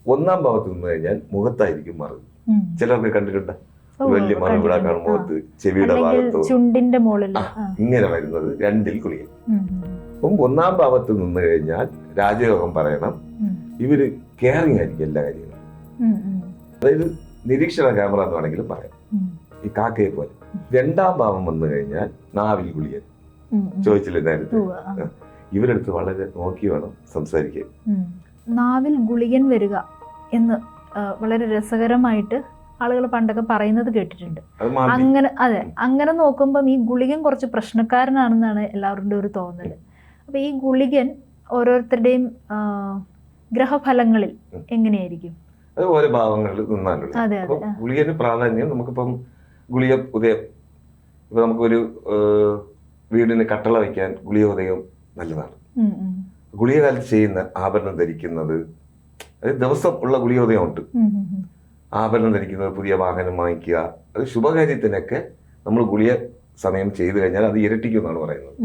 ഒന്നാം ഭാവത്ത് നിന്ന് കഴിഞ്ഞാൽ മുഖത്തായിരിക്കും മറുക്. ചിലർക്ക് കണ്ടിട്ടുണ്ട് വലിയ മറു ഇവിടെ കാണും മുഖത്ത്, ചെവിയുടെ ഭാഗത്തോ ചുണ്ടിന്റെ മുകളിൽ ഇങ്ങനെ വരുന്നത് രണ്ടിൽ ഗുളികൻ. അപ്പം ഒന്നാം ഭാവത്ത് നിന്ന് കഴിഞ്ഞാൽ രാജയോഗം പറയണം. ഇവര് കെയറിങ് ആയിരിക്കും എല്ലാ കാര്യങ്ങളും. അതായത് നിരീക്ഷണ ക്യാമറ എന്ന് വേണമെങ്കിലും പറയാം, ഈ കാക്കയെ പോലെ. രണ്ടാം ഭാവം വന്നു കഴിഞ്ഞാൽ നാവിൽ ഗുളികൻ. ചോദിച്ചില്ല നേരത്തെ, ഇവരെടുത്ത് വളരെ നോക്കി വേണം സംസാരിക്കാൻ. നാവിൽ ഗുളികൻ വരിക എന്ന് വളരെ രസകരമായിട്ട് ആളുകൾ പണ്ടൊക്കെ പറയുന്നത് കേട്ടിട്ടുണ്ട്. അങ്ങനെ അതെ, അങ്ങനെ നോക്കുമ്പം ഈ ഗുളികൻ കുറച്ച് പ്രശ്നക്കാരനാണെന്നാണ് എല്ലാവരുടെയും ഒരു തോന്നല്. അപ്പൊ ഈ ഗുളികൻ ഓരോരുത്തരുടെയും ഗ്രഹഫലങ്ങളിൽ എങ്ങനെയായിരിക്കും? അത് ഓരോ ഭാവങ്ങളിൽ നിന്നാലുള്ള. അപ്പൊ ഗുളികന് പ്രാധാന്യം നമുക്കിപ്പം ഗുളിക ഉദയം, ഇപ്പൊ നമുക്കൊരു വീടിന് കട്ടള വയ്ക്കാൻ ഗുളിക ഉദയം നല്ലതാണ്. ഗുളിക കാലത്ത് ചെയ്യുന്ന ആഭരണം ധരിക്കുന്നത്, അത് ദിവസം ഉള്ള ഗുളിക ഉദയം ഉണ്ട്. ആഭരണം ധരിക്കുന്നത്, പുതിയ വാഹനം വാങ്ങിക്കുക, അത് ശുഭകാര്യത്തിനൊക്കെ നമ്മൾ ഗുളിക സമയം ചെയ്തു കഴിഞ്ഞാൽ അത് ഇരട്ടിക്കും എന്നാണ് പറയുന്നത്.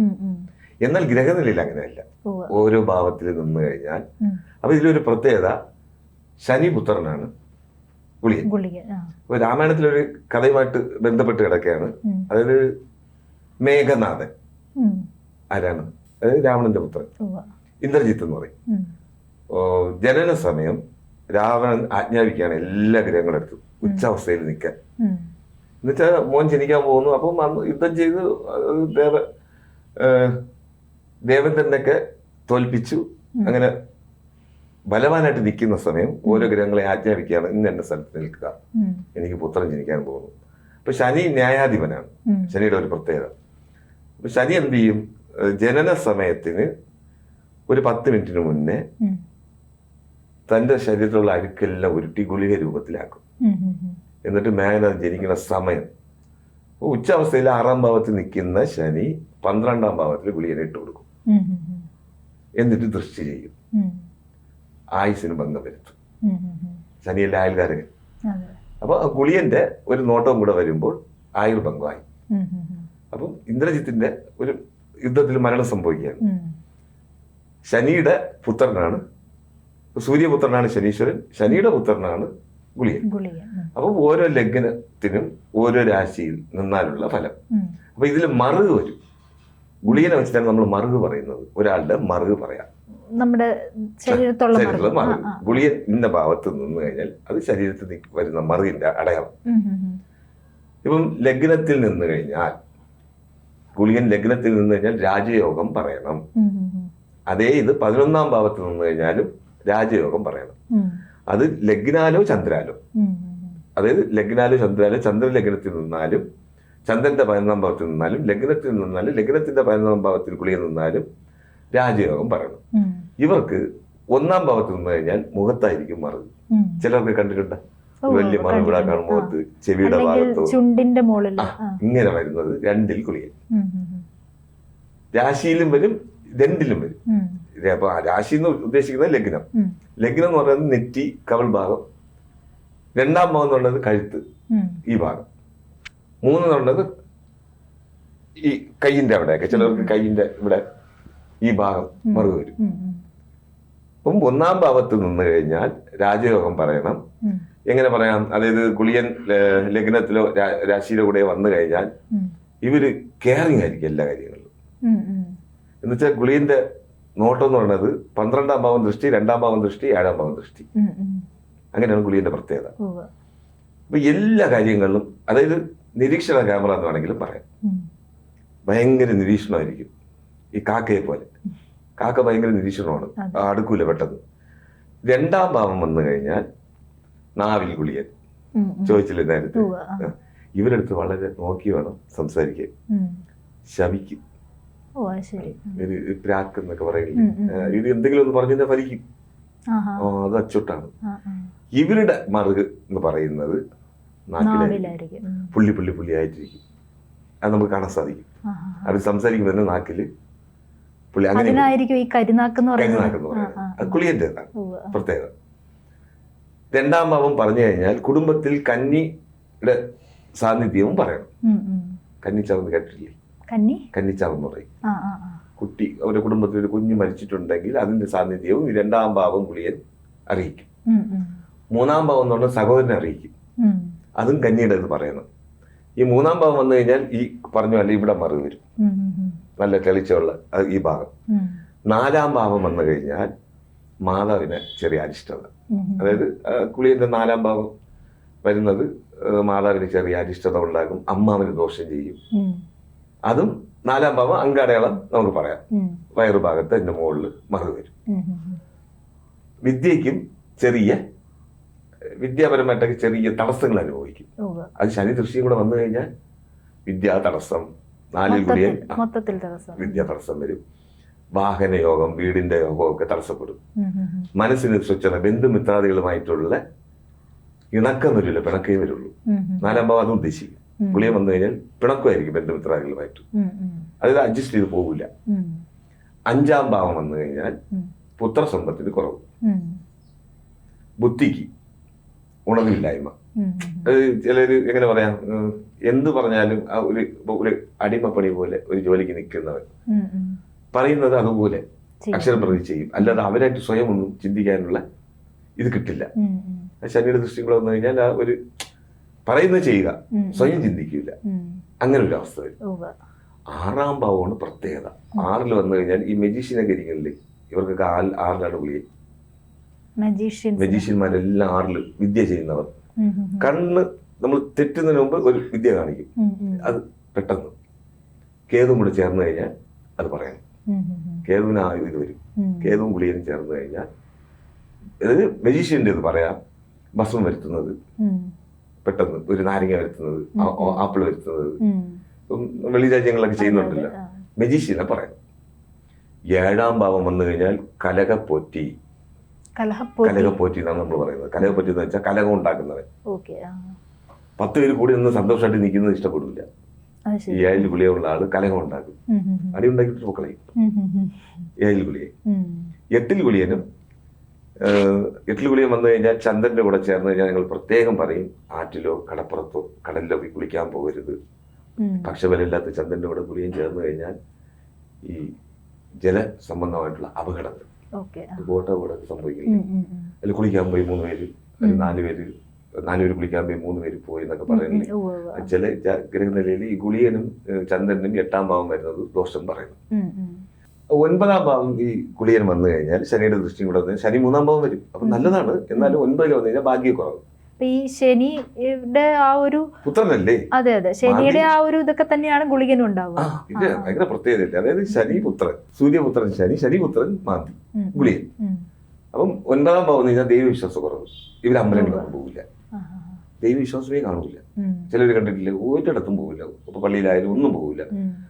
എന്നാൽ ഗ്രഹനിലയിൽ അങ്ങനെയല്ല. ഓരോ ഭാവത്തിൽ നിന്ന് കഴിഞ്ഞാൽ, അപ്പൊ ഇതിലൊരു പ്രത്യേകത, ശനിപുത്രനാണ് ഗുളികൻ. അപ്പൊ രാമായണത്തിലൊരു കഥയുമായിട്ട് ബന്ധപ്പെട്ട് കിടക്കുകയാണ്. അതായത് മേഘനാഥൻ ആരാണ്? അതായത് രാവണന്റെ പുത്രൻ ഇന്ദ്രജിത്ത് എന്ന് പറയും. ജനന സമയം രാവണൻ ആജ്ഞാപിക്കുകയാണ് എല്ലാ ഗ്രഹങ്ങളും എടുത്തു ഉച്ചാവസ്ഥയിൽ നിൽക്കാൻ. എന്നുവെച്ചാൽ മോൻ ജനിക്കാൻ പോകുന്നു. അപ്പം അന്ന് യുദ്ധം ചെയ്ത് ദേവേന്ദ്രനൊക്കെ തോൽപ്പിച്ചു. അങ്ങനെ ബലവാനായിട്ട് നിൽക്കുന്ന സമയം ഓരോ ഗ്രഹങ്ങളെ ആജ്ഞാപിക്കുകയാണ്, ഇന്ന് എന്റെ സ്ഥലത്ത് നിൽക്കുക, എനിക്ക് പുത്രൻ ജനിക്കാൻ പോകുന്നു. അപ്പൊ ശനി ന്യായാധിപനാണ്, ശനിയുടെ ഒരു പ്രത്യേകത. അപ്പൊ ശനി എന്ത് ചെയ്യും? ജനന സമയത്തിന് ഒരു 10 മിനിറ്റിന് മുന്നേ തന്റെ ശരീരത്തിലുള്ള അഴുക്കെല്ലാം ഉരുട്ടി ഗുളിക രൂപത്തിലാക്കും. എന്നിട്ട് മേഘനാഥൻ ജനിക്കുന്ന സമയം ഉച്ചാവസ്ഥയിൽ 6-ാം ഭാവത്തിൽ നിൽക്കുന്ന ശനി 12-ാം ഭാവത്തിൽ ഗുളികനെ ഇട്ട് കൊടുക്കും. എന്നിട്ട് ദൃഷ്ടി ചെയ്യും, ആയുസിന് ഭംഗം വരുത്തും. ശനിയല്ല അയൽക്കാരകൻ. അപ്പൊ ഗുളിയന്റെ ഒരു നോട്ടവും കൂടെ വരുമ്പോൾ ആയുർ ഭംഗമായി. അപ്പം ഇന്ദ്രജിത്തിന്റെ ഒരു യുദ്ധത്തിൽ മരണം സംഭവിക്കുകയാണ്. ശനിയുടെ പുത്രനാണ്, സൂര്യപുത്രനാണ് ശനീശ്വരൻ, ശനിയുടെ പുത്രനാണ് ഗുളിയൻ. അപ്പം ഓരോ ലഗ്നത്തിനും ഓരോ രാശിയിൽ നിന്നാലുള്ള ഫലം. അപ്പൊ ഇതിൽ മറുക് വരും. ഗുളിയനെ വെച്ചിട്ടാണ് നമ്മൾ മറുക് പറയുന്നത്. ഒരാളുടെ മറുക് പറയാം, നമ്മുടെ ശരീരത്തുള്ള മറുക്. ഗുളിയൻ ഇന്ന ഭാവത്ത് നിന്ന് കഴിഞ്ഞാൽ അത് ശരീരത്തിൽ വരുന്ന മറുകിന്റെ അടയാളം. ഇപ്പം ലഗ്നത്തിൽ നിന്ന് കഴിഞ്ഞാൽ, ഗുളിയൻ ലഗ്നത്തിൽ നിന്ന് കഴിഞ്ഞാൽ രാജയോഗം പറയണം. അതേ ഇത് 11-ാം ഭാവത്ത് നിന്ന് കഴിഞ്ഞാലും രാജയോഗം പറയണം. അത് ലഗ്നാലോ ചന്ദ്രാലോ, അതായത് ലഗ്നാലോ ചന്ദ്രാലോ, ചന്ദ്ര ലഗ്നത്തിൽ നിന്നാലും ചന്ദ്രന്റെ 11-ാം ഭാവത്തിൽ നിന്നാലും, ലഗ്നത്തിൽ നിന്നാലും ലഗ്നത്തിന്റെ 11-ാം ഭാവത്തിൽ ഗുളിക നിന്നാലും രാജയോഗം പറയണം. ഇവർക്ക് 1-ാം ഭാവത്തിൽ നിന്ന് കഴിഞ്ഞാൽ മുഖത്തായിരിക്കും മറുക്. ചിലർക്ക് കണ്ടിട്ടുണ്ട് വലിയ മറു ഇവിടെ കാണും മുഖത്ത്, ചെവിയുടെ ഭാഗത്തോ ചുണ്ടിന്റെ മുകളിൽ ഇങ്ങനെ വരുന്നത് രണ്ടിൽ ഗുളികൻ. രാശിയിലും വരും, രണ്ടിലും വരും. അപ്പൊ രാശി എന്ന് ഉദ്ദേശിക്കുന്നത് ലഗ്നം. ലഗ്നം എന്ന് പറയുന്നത് നെറ്റി, കവൾ ഭാഗം. 2-ാം ഭാവം എന്ന് പറയുന്നത് കഴുത്ത്, ഈ ഭാഗം. 3 എന്ന് പറയുന്നത് ഈ കൈയിന്റെ അവിടെയൊക്കെ, ചിലർക്ക് കൈയിന്റെ ഇവിടെ ഈ ഭാഗം മറുക് വരും. അപ്പം 1-ാം ഭാവത്ത് നിന്ന് കഴിഞ്ഞാൽ രാജയോഗം പറയണം. എങ്ങനെ പറയാം? അതായത് ഗുളിയൻ ലഗ്നത്തിലോ രാശിയിലോ കൂടെ വന്നു കഴിഞ്ഞാൽ ഇവര് കെയറിങ് ആയിരിക്കും എല്ലാ കാര്യങ്ങളിലും. എന്നുവെച്ചാൽ ഗുളിയന്റെ നോട്ടം എന്ന് പറയുന്നത് 12-ാം ഭാവം ദൃഷ്ടി, 2-ാം ഭാവം ദൃഷ്ടി, 7-ാം ഭാവം ദൃഷ്ടി. അങ്ങനെയാണ് ഗുളിയന്റെ പ്രത്യേകത. അപ്പൊ എല്ലാ കാര്യങ്ങളിലും, അതായത് നിരീക്ഷണ ക്യാമറ എന്ന് വേണമെങ്കിലും പറയാം. ഭയങ്കര നിരീക്ഷണമായിരിക്കും. ഈ കാക്കയെ പോലെ. കാക്ക ഭയങ്കര നിരീക്ഷണമാണ്, അടുക്കൂല പെട്ടെന്ന്. 2-ാം ഭാവം വന്നു കഴിഞ്ഞാൽ നാവിൽ ഗുളിയൻ. ചോദിച്ചില്ലേ നേരത്തെ, ഇവരെടുത്ത് വളരെ നോക്കി വേണം സംസാരിക്കാൻ. ശമിക്കും, പ്രാക്ക് എന്നൊക്കെ പറയില്ലേ, ഇത് എന്തെങ്കിലും ഒന്ന് പറഞ്ഞു കഴിഞ്ഞാൽ ഫലിക്കും. അത് അച്ചോട്ടാണ്. ഇവരുടെ മറുക് എന്ന് പറയുന്നത് നാക്കിലായിരിക്കും, പുള്ളി പുള്ളി പുള്ളി ആയിട്ടിരിക്കും. അത് നമുക്ക് കാണാൻ സാധിക്കും. അവർ സംസാരിക്കുമ്പോൾ നാക്കില് പുള്ളി, അങ്ങനെ അത് ഗുളിയന്റേതാണ് പ്രത്യേകത. 2-ാം ഭാവം പറഞ്ഞു കഴിഞ്ഞാൽ കുടുംബത്തിൽ കന്നിയുടെ സാന്നിധ്യവും പറയണം. കന്നിച്ചാവെന്ന് കേട്ടിട്ടില്ലേ? കന്നിച്ചാവെന്ന് പറയും. കുട്ടി, അവരുടെ കുടുംബത്തിൽ ഒരു കുഞ്ഞ് മരിച്ചിട്ടുണ്ടെങ്കിൽ അതിന്റെ സാന്നിധ്യവും ഈ 2-ാം ഭാവം ഗുളിയൻ അറിയിക്കും. മൂന്നാം ഭാവം എന്ന് പറഞ്ഞാൽ സഹോദരനെ അറിയിക്കും, അതും കന്നിയുടെ എന്ന് പറയുന്നത്. ഈ മൂന്നാം ഭാവം വന്നു കഴിഞ്ഞാൽ ഈ പറഞ്ഞ പോലെ ഇവിടെ മറിവ് വരും, നല്ല തെളിച്ചുള്ള ഈ ഭാഗം. നാലാം ഭാവം വന്നു കഴിഞ്ഞാൽ മാതാവിന് ചെറിയ അരിഷ്ടത, അതായത് കുളിയന്റെ നാലാം ഭാവം വരുന്നത് മാതാവിന് ചെറിയ അരിഷ്ടത ഉണ്ടാകും, അമ്മാവിന് ദോഷം ചെയ്യും. അതും നാലാം ഭാവം അങ്കടയാളം നമുക്ക് പറയാം. വയറുഭാഗത്ത് അതിന്റെ മുകളിൽ മറിവ് വരും. വിദ്യയ്ക്കും ചെറിയ വിദ്യാപരമായിട്ടൊക്കെ ചെറിയ തടസ്സങ്ങൾ അനുഭവിക്കും. അത് ശനി ദൃഷ്ടിയും കൂടെ വന്നു കഴിഞ്ഞാൽ വിദ്യാ തടസ്സം, 4 കുളിയൻ വിദ്യാ തടസ്സം വരും. വാഹനയോഗം, വീടിന്റെ യോഗം ഒക്കെ തടസ്സപ്പെടും. മനസ്സിന് സ്വച്ഛത, ബന്ധുമിത്രാദികളുമായിട്ടുള്ള ഇണക്കം വരില്ല, പിണക്കേ വരുള്ളൂ. നാലാം ഭാവം അത് ഉദ്ദേശിക്കും. കുളിയം വന്നു കഴിഞ്ഞാൽ പിണക്കമായിരിക്കും ബന്ധുമിത്രാദികളുമായിട്ട്, അതായത് അഡ്ജസ്റ്റ് ചെയ്ത് പോകില്ല. അഞ്ചാം ഭാവം വന്നു കഴിഞ്ഞാൽ പുത്രസമ്പത്തിന് കുറവ്, ബുദ്ധിക്ക് ഉണർവില്ലായ്മ. ചിലര് എങ്ങനെ പറയാം, എന്ത് പറഞ്ഞാലും ആ ഒരു അടിമപ്പണി പോലെ ഒരു ജോലിക്ക് നിൽക്കുന്നവൻ പറയുന്നത് അതുപോലെ അക്ഷരം പ്രതി ചെയ്യും, അല്ലാതെ അവരായിട്ട് സ്വയം ഒന്നും ചിന്തിക്കാനുള്ള ഇത് കിട്ടില്ല. ശനിയുടെ ദൃഷ്ടി കൂടെ വന്നു കഴിഞ്ഞാൽ ആ ഒരു പറയുന്നത് ചെയ്യുക, സ്വയം ചിന്തിക്കില്ല, അങ്ങനെ ഒരു അവസ്ഥ വരും. ആറാം ഭാവമാണ് പ്രത്യേകത. 6 വന്നു കഴിഞ്ഞാൽ ഈ മെജീഷ്യനൊക്കെ ഇരിക്കുന്നില്ലേ, ഇവർക്കൊക്കെ 6 കുളിയെ. മജീഷ്യന്മാരെല്ലാം 6 വിദ്യ ചെയ്യുന്നവർ. കണ്ണ് നമ്മൾ തെറ്റുന്നതിന് മുമ്പ് ഒരു വിദ്യ കാണിക്കും, അത് പെട്ടെന്ന് കേതും കൂടെ ചേർന്ന് കഴിഞ്ഞാൽ അത് പറയണം. കേതുവിന് ആ ഇത് വരും. കേതുവും കുളിയനും ചേർന്ന് കഴിഞ്ഞാൽ അതായത് മെജീഷ്യന്റെ ഇത് പറയാം. ഭസ്മം വരുത്തുന്നത്, പെട്ടെന്ന് ഒരു നാരങ്ങ വരുത്തുന്നത്, ആപ്പിൾ വരുത്തുന്നത്, വെളി രാജ്യങ്ങളൊക്കെ ചെയ്യുന്നുണ്ടല്ലോ, മെജീഷ്യനെ പറയാം. 7ാം ഭാവം വന്നു കഴിഞ്ഞാൽ കലകപ്പോറ്റി എന്നാണ് നമ്മൾ പറയുന്നത്. കലകപ്പോറ്റി എന്ന് വെച്ചാൽ കലകം ഉണ്ടാക്കുന്നവൻ. 10 പേര് കൂടി നിന്ന് സന്തോഷമായിട്ട് നിൽക്കുന്നത് ഇഷ്ടപ്പെടില്ല. ഈ 7 കുളിയുള്ള ആള് കലകം ഉണ്ടാക്കും, അടി ഉണ്ടാക്കിയിട്ട് പൊക്കളയും. 7 കുളിയെ. 8 കുളിയനും 8 കുളിയൻ വന്നു കഴിഞ്ഞാൽ ചന്ദ്രന്റെ കൂടെ ചേർന്ന് കഴിഞ്ഞാൽ ഞങ്ങൾ പ്രത്യേകം പറയും, ആറ്റിലോ കടപ്പുറത്തോ കടലിലോ പോയി കുളിക്കാൻ പോകരുത്. പക്ഷബലമില്ലാത്ത ചന്ദ്രന്റെ കൂടെ കുളിയും ചേർന്ന് കഴിഞ്ഞാൽ ഈ ജല സംബന്ധമായിട്ടുള്ള അപകടങ്ങൾ, ബോട്ട് അപകടം സംഭവിക്കില്ല. അതിൽ കുളിക്കാൻ പോയി 3 പേര്, 4 പേര് കുളിക്കാൻ പോയി 3 പേര് പോയി എന്നൊക്കെ പറയുന്നില്ലേ. ചില ഗ്രഹനിലയിൽ ഈ ഗുളിയനും ചന്ദ്രനും 8ാം ഭാവം വരുന്നത് ദോഷം പറയുന്നു. 9ാം ഭാവം ഈ കുളിയൻ വന്നു കഴിഞ്ഞാൽ ശനിയുടെ ദൃഷ്ടിയും കൂടെ വന്നു, ശനി 3ാം ഭാവം വരും. അപ്പൊ നല്ലതാണ്. എന്നാലും 9 വന്നു കഴിഞ്ഞാൽ ഭാഗ്യക്കുറവ്. ഈ ശനിയുടെ ആ ഒരു പുത്രനല്ലേ, അതെ ശനിയുടെ ആ ഒരു ഇതൊക്കെ തന്നെയാണ് ഗുളികനും ഉണ്ടാവുക. പിന്നെ ഭയങ്കര പ്രത്യേകത. അതായത് ശനി പുത്രൻ, സൂര്യപുത്രൻ ശനി, ശനിപുത്രൻ മാന്തി, ഗുളിയൻ. അപ്പം 9ാം ഭാവം എന്ന് കഴിഞ്ഞാൽ ദൈവവിശ്വാസം കുറവ്. ഇവർ അമ്പലങ്ങളൊന്നും പോകില്ല, ദൈവവിശ്വാസമേ കാണില്ല. ചിലർ കണ്ടിട്ടില്ല, ഒരിടത്തും പോകില്ല. ഇപ്പൊ പള്ളിയിലായാലും ഒന്നും പോകില്ല,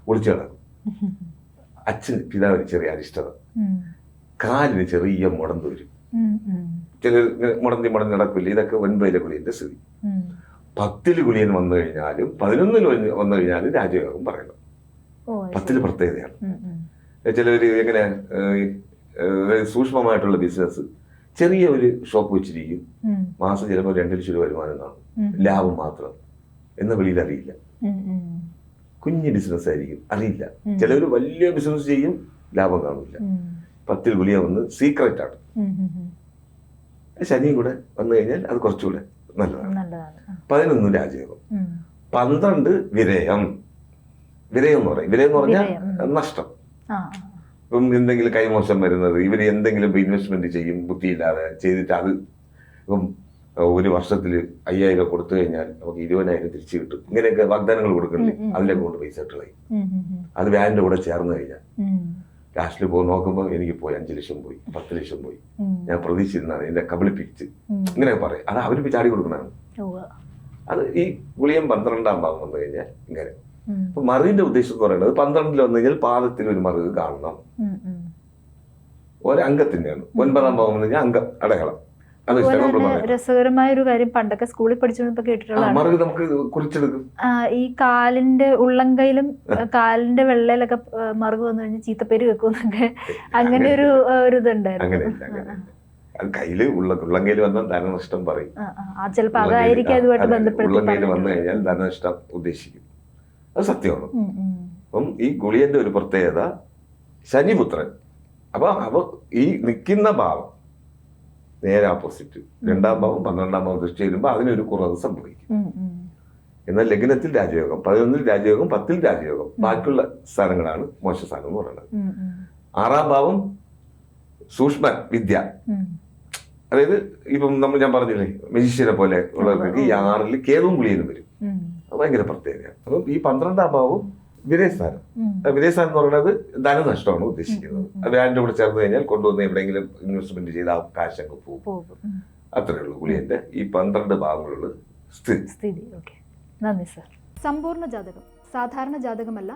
ഒളിച്ചു കിടക്കും. അച്ഛന് പിതാവിന് ചെറിയ അരിഷ്ടത, കാലിന് ചെറിയ മുടന്ത് വരും. ചിലർ മുടന്തി നടക്കില്ല. ഇതൊക്കെ 9ലെ കുളിയന്റെ സ്ഥിതി. 10ൽ കുളിയൻ വന്നു കഴിഞ്ഞാലും 11ൽ വന്നു കഴിഞ്ഞാലും രാജയോഗം പറയണം. 10ൽ പ്രത്യേകതയാണ്. ചിലവര് എങ്ങനെ സൂക്ഷ്മമായിട്ടുള്ള ബിസിനസ്, ചെറിയ ഒരു ഷോപ്പ് വെച്ചിരിക്കും, മാസം ചിലപ്പോൾ 2 ലക്ഷം രൂപ വരുമാനം കാണും, ലാഭം മാത്രം എന്ന വെളിയിൽ അറിയില്ല. കുഞ്ഞു ബിസിനസ് ആയിരിക്കും, അറിയില്ല. ചിലവർ വലിയ ബിസിനസ് ചെയ്യും, ലാഭം കാണില്ല. 10ൽ കുളിയ വന്ന് സീക്രട്ട് ആണ്. ശനിയും കൂടെ വന്നു കഴിഞ്ഞാൽ അത് കുറച്ചുകൂടെ നല്ലതാണ്. 11 രാജയോഗം. 12 വിരയം. വിരയം എന്ന് പറഞ്ഞാൽ നഷ്ടം. ഇപ്പം എന്തെങ്കിലും കൈമോശം വരുന്നത്, ഇവർ എന്തെങ്കിലും ഇൻവെസ്റ്റ്മെന്റ് ചെയ്യും ബുദ്ധിയില്ലാതെ ചെയ്തിട്ട്, അത് ഇപ്പം ഒരു വർഷത്തിൽ 5000 കൊടുത്തു കഴിഞ്ഞാൽ നമുക്ക് 20,000 തിരിച്ചു കിട്ടും. ഇങ്ങനെയൊക്കെ വാഗ്ദാനങ്ങൾ കൊടുക്കണ്ടേ, അതിലേക്ക് കൊണ്ട് പൈസ ഇട്ട് കളയും. അത് വാനിന്റെ കൂടെ ചേർന്ന് കഴിഞ്ഞാൽ ലാസ്റ്റിൽ പോയി നോക്കുമ്പോൾ എനിക്ക് പോയി 5 ലക്ഷം പോയി, 10 ലക്ഷം പോയി, ഞാൻ പ്രതീക്ഷിച്ചിരുന്നാണ്, എന്നെ കബളിപ്പിച്ച് ഇങ്ങനെയൊക്കെ പറയും. അത് അവർക്ക് ചാടി കൊടുക്കണതാണ്. അത് ഈ ഗുളിയം 12ാം ഭാവം വന്നു കഴിഞ്ഞാൽ ഇങ്ങനെ. അപ്പൊ മറിവിന്റെ ഉദ്ദേശം എന്ന് പറയുന്നത് 12ൽ വന്നു കഴിഞ്ഞാൽ പാദത്തിൽ ഒരു മറിവ് കാണണം. ഒരംഗത്തിന്റെയാണ്. 9ാം ഭാവം വന്നു കഴിഞ്ഞാൽ അംഗം അടയാളം. രസകരമായ ഒരു കാര്യം, പണ്ടൊക്കെ സ്കൂളിൽ പഠിച്ചപ്പോ കേട്ടിട്ടുള്ളതാണ്, നമുക്ക് കുറിച്ചെടുക്കും. ഈ കാലിന്റെ ഉള്ളംകൈയിലും കാലിന്റെ വെള്ളയിലൊക്കെ മറുക് വന്നു കഴിഞ്ഞാൽ ചീത്തപ്പേര് വെക്കുന്നൊക്കെ, അങ്ങനെ ഒരു ഇതുണ്ടായിരുന്നു. കയ്യില് ഉള്ളംകൈയിൽ വന്നാൽ ധനനഷ്ടം പറയും. ചിലപ്പോ അതായിരിക്കും അതുമായിട്ട് ബന്ധപ്പെട്ട് ഉള്ളംകൈയിൽ വന്നു കഴിഞ്ഞാൽ ധനനഷ്ടം ഉദ്ദേശിക്കും. അത് സത്യമാണ്. അപ്പം ഈ ഗുളിയന്റെ ഒരു പ്രത്യേകത ശനിപുത്രൻ. അപ്പൊ ഈ നിൽക്കുന്ന ഭാവം നേരെ ഓപ്പോസിറ്റ്. 2-ാം ഭാവം 12-ാം ഭാവം ദൃഷ്ടി വരുമ്പോൾ അതിനൊരു കുറവ് സംഭവിക്കും. എന്നാൽ ലഗ്നത്തിൽ രാജയോഗം, 11-ൽ രാജയോഗം, 10-ൽ രാജയോഗം, ബാക്കിയുള്ള സ്ഥാനങ്ങളാണ് മോശ സ്ഥാനം എന്ന് പറയുന്നത്. 6-ാം ഭാവം സൂക്ഷ്മ വിദ്യ, അതായത് ഇപ്പം ഞാൻ പറഞ്ഞില്ലേ മജീഷ്യനെ പോലെ ഉള്ളവർക്ക് ഈ 6-ൽ കേതുവും ഗുളിയനും വരും. അത് ഭയങ്കര പ്രത്യേകതയാണ്. അപ്പം ഈ 12-ാം ഭാവം വിരയസ്ഥാനം. വിരയസ്ഥാനം എന്ന് പറയുന്നത് ധനനഷ്ടമാണ് ഉദ്ദേശിക്കുന്നത്. അത് വ്യാഴന്റെ കൂടെ ചേർന്ന് കഴിഞ്ഞാൽ കൊണ്ടുവന്ന് എവിടെയെങ്കിലും ഇൻവെസ്റ്റ്മെന്റ് ചെയ്ത് ആ കാശ് അങ്ങ് പോകും. അത്രയേ ഉള്ളൂ ഗുളിയന്റെ ഈ 12 ഭാഗങ്ങളുള്ള സ്ഥിതി. നന്ദി സർ. സമ്പൂർണ്ണ ജാതകം സാധാരണ ജാതകമല്ല,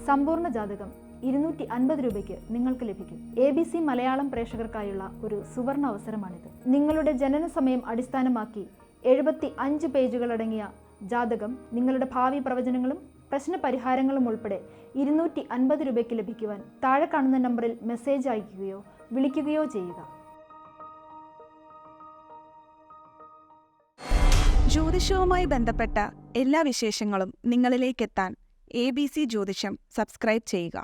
സമ്പൂർണ്ണ ജാതകം 250 രൂപയ്ക്ക് നിങ്ങൾക്ക് ലഭിക്കും. ABC മലയാളം പ്രേക്ഷകർക്കായുള്ള ഒരു സുവർണ അവസരമാണിത്. നിങ്ങളുടെ ജനന സമയം അടിസ്ഥാനമാക്കി 75 പേജുകളടങ്ങിയ ജാതകം, നിങ്ങളുടെ ഭാവി പ്രവചനങ്ങളും പ്രശ്ന പരിഹാരങ്ങളും ഉൾപ്പെടെ 250 രൂപയ്ക്ക് ലഭിക്കുവാൻ താഴെ കാണുന്ന നമ്പറിൽ മെസ്സേജ് അയയ്ക്കുകയോ വിളിക്കുകയോ ചെയ്യുക. ജ്യോതിഷവുമായി ബന്ധപ്പെട്ട എല്ലാ വിശേഷങ്ങളും നിങ്ങളിലേക്കെത്താൻ ABC ജ്യോതിഷം സബ്സ്ക്രൈബ് ചെയ്യുക.